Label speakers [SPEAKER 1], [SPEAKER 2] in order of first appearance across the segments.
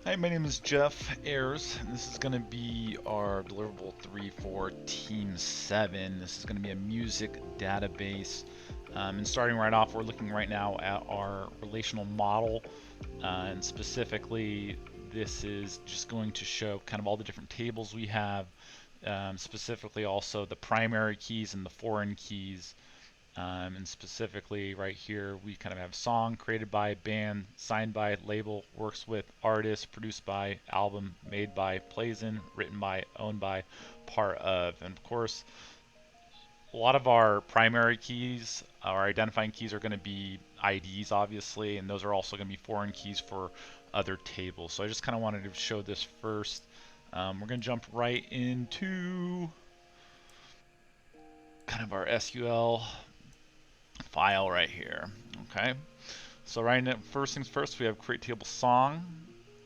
[SPEAKER 1] Hi, my name is Jeff Ayers, and this is going to be our Deliverable 3 for Team 7. This is going to be a music database. And starting right off, we're looking right now at our relational model, and specifically, this is just going to show kind of all the different tables we have, specifically also the primary keys and the foreign keys. And specifically right here we kind of have song, created by, band, signed by, label, works with, artist, produced by, album, made by, plays in, written by, owned by, part of. And of course, a lot of our primary keys, our identifying keys, are going to be IDs obviously, and those are also going to be foreign keys for other tables. So I just kind of wanted to show this first. We're going to jump right into kind of our SQL file right here. Okay, so right now, first things first, we have create table song,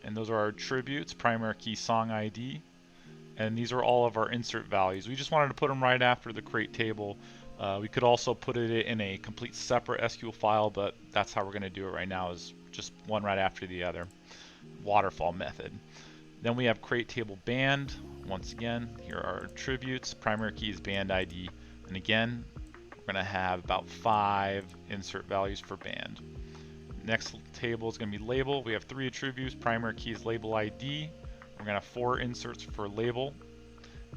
[SPEAKER 1] and those are our attributes, primary key song ID, and these are all of our insert values. We just wanted to put them right after the create table. We could also put it in a complete separate SQL file, but that's how we're going to do it right now, is just one right after the other. Waterfall method. Then we have create table band. Once again, here are our attributes, primary key is band ID, and again, we're going to have about 5 insert values for band. Next table is going to be label. We have 3 attributes. Primary key is label ID. We're going to have 4 inserts for label.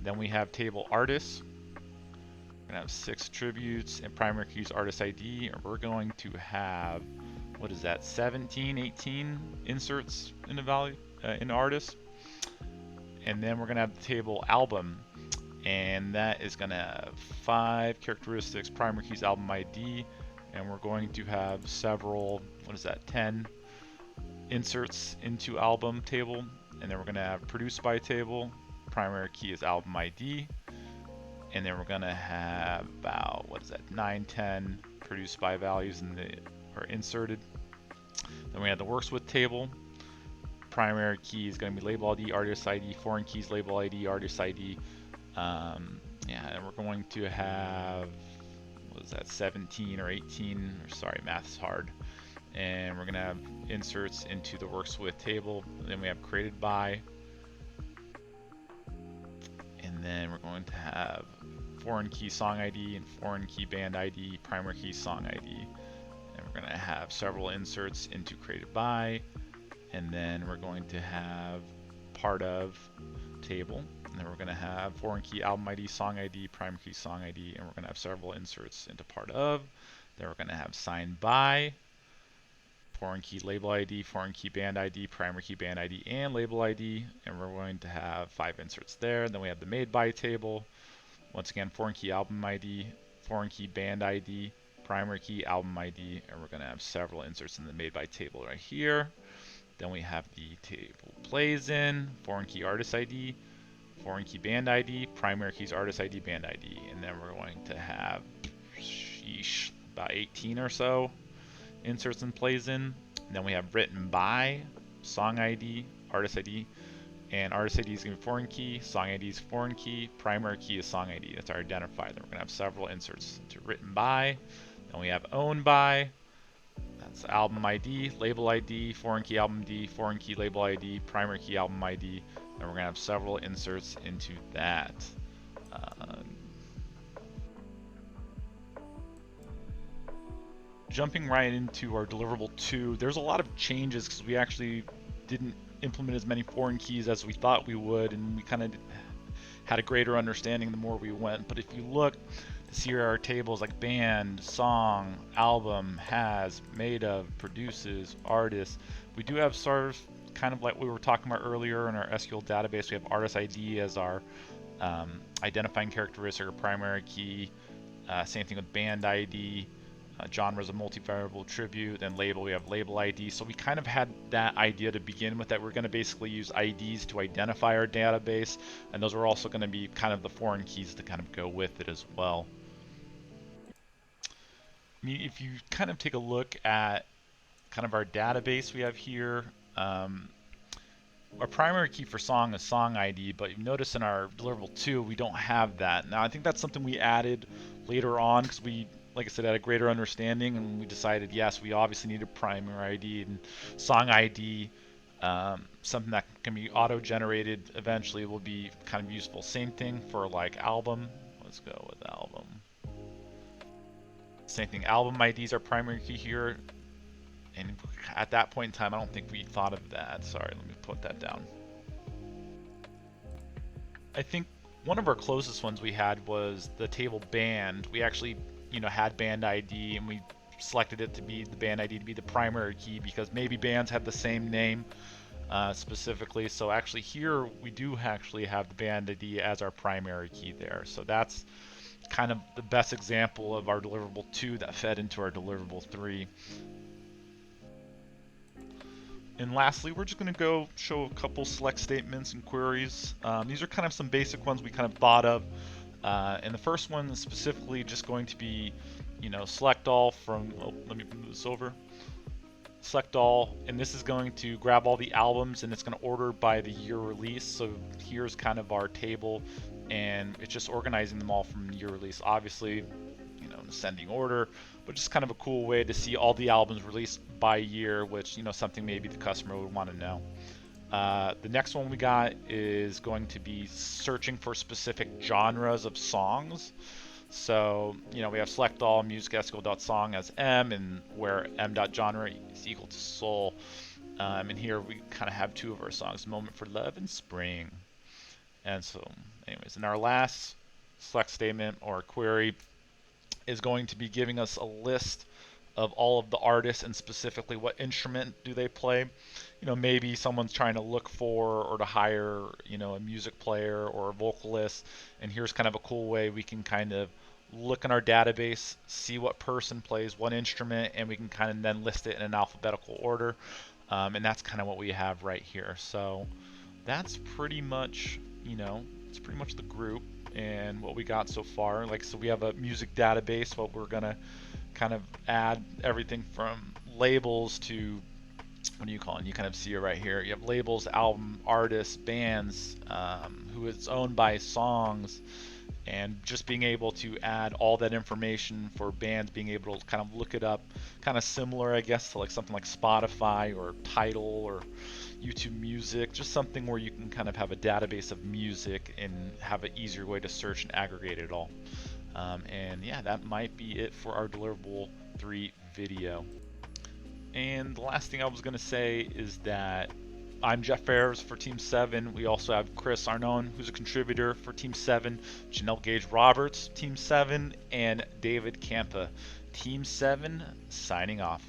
[SPEAKER 1] Then we have table artist. We're going to have 6 attributes, and primary key is artist ID. And we're going to have, what is that, 17, 18 inserts in the value in artist. And then we're going to have the table album, and that is going to have 5 characteristics, primary keys, album ID, and we're going to have several, what is that, 10 inserts into album table. And then we're going to have produced by table, primary key is album ID, and then we're going to have about, what is that, 9, 10 produced by values are inserted. Then we have the works with table. Primary key is going to be label ID, artist ID, foreign keys, label ID, artist ID. And we're going to have, what is that, 17 or 18, sorry, math's hard. And we're going to have inserts into the works with table. Then we have created by. And then we're going to have foreign key song ID and foreign key band ID, primary key song ID. And we're going to have several inserts into created by. And then we're going to have part of table. And then we're going to have foreign key album ID, song ID, primary key song ID, and we're going to have several inserts into part of. Then we're going to have signed by, foreign key label ID, foreign key band ID, primary key band ID, and label ID, and we're going to have 5 inserts there. Then we have the made by table. Once again, foreign key album ID, foreign key band ID, primary key album ID, and we're going to have several inserts in the made by table right here. Then we have the table plays in, foreign key artist ID, foreign key band ID, primary keys artist ID, band ID, and then we're going to have about 18 or so inserts and plays in. And then we have written by, song ID, artist ID, and artist ID is going to be foreign key, song ID is foreign key, primary key is song ID. That's our identifier. Then we're going to have several inserts to written by. Then we have owned by. That's album ID, label ID, foreign key album ID, foreign key label ID, primary key album ID, and we're going to have several inserts into that. Jumping right into our deliverable 2, there's a lot of changes because we actually didn't implement as many foreign keys as we thought we would, and we kind of had a greater understanding the more we went. But if you look, see here are tables like band, song, album, has, made of, produces, artist. We do have sort of kind of like we were talking about earlier in our SQL database, we have artist ID as our identifying characteristic or primary key. Same thing with band ID. Genre is a multivariable attribute, and label, we have label ID. So we kind of had that idea to begin with, that we're going to basically use IDs to identify our database, and those are also going to be kind of the foreign keys to kind of go with it as well. I mean, if you kind of take a look at kind of our database we have here, our primary key for song is song ID, but you notice in our deliverable 2 we don't have that. Now I think that's something we added later on because we, like I said, had a greater understanding, and we decided yes, we obviously need a primary ID and song ID Something that can be auto-generated eventually will be kind of useful. Same thing for like album. Let's go with album. Same thing. Album IDs are primary key here. And at that point in time, I don't think we thought of that. Sorry, let me put that down. I think one of our closest ones we had was the table band. We actually, had band ID, and we selected it to be the band ID to be the primary key because maybe bands had the same name specifically. So actually here we do actually have the band ID as our primary key there. So that's kind of the best example of our deliverable 2 that fed into our deliverable 3. And lastly, we're just going to go show a couple select statements and queries. These are kind of some basic ones we kind of thought of. And the first one is specifically just going to be, select all from, let me move this over. Select all, and this is going to grab all the albums and it's going to order by the year release. So here's kind of our table, and it's just organizing them all from year release. Obviously, in ascending order, but just kind of a cool way to see all the albums released by year, which something maybe the customer would want to know. The next one we got is going to be searching for specific genres of songs. So, we have select all music sql.song as M, and where m.genre is equal to soul. And here we kind of have 2 of our songs, Moment for Love and Spring. And so, anyways, in our last select statement or query is going to be giving us a list of all of the artists and specifically what instrument do they play. Maybe someone's trying to look for or to hire, a music player or a vocalist, and here's kind of a cool way we can kind of look in our database, see what person plays what instrument, and we can kind of then list it in an alphabetical order. And that's kind of what we have right here. So that's pretty much, it's pretty much the group and what we got so far. So we have a music database, but we're gonna kind of add everything from labels to, what do you call it? You kind of see it right here. You have labels, album, artists, bands, who it's owned by, songs, and just being able to add all that information for bands, being able to kind of look it up, kind of similar, I guess, to like something like Spotify or Tidal or YouTube Music, just something where you can kind of have a database of music and have an easier way to search and aggregate it all. And yeah, that might be it for our Deliverable 3 video. And the last thing I was going to say is that I'm Jeff Ferris for Team 7. We also have Chris Arnone, who's a contributor for Team 7, Janelle Gage Roberts, Team 7, and David Campa, Team 7, signing off.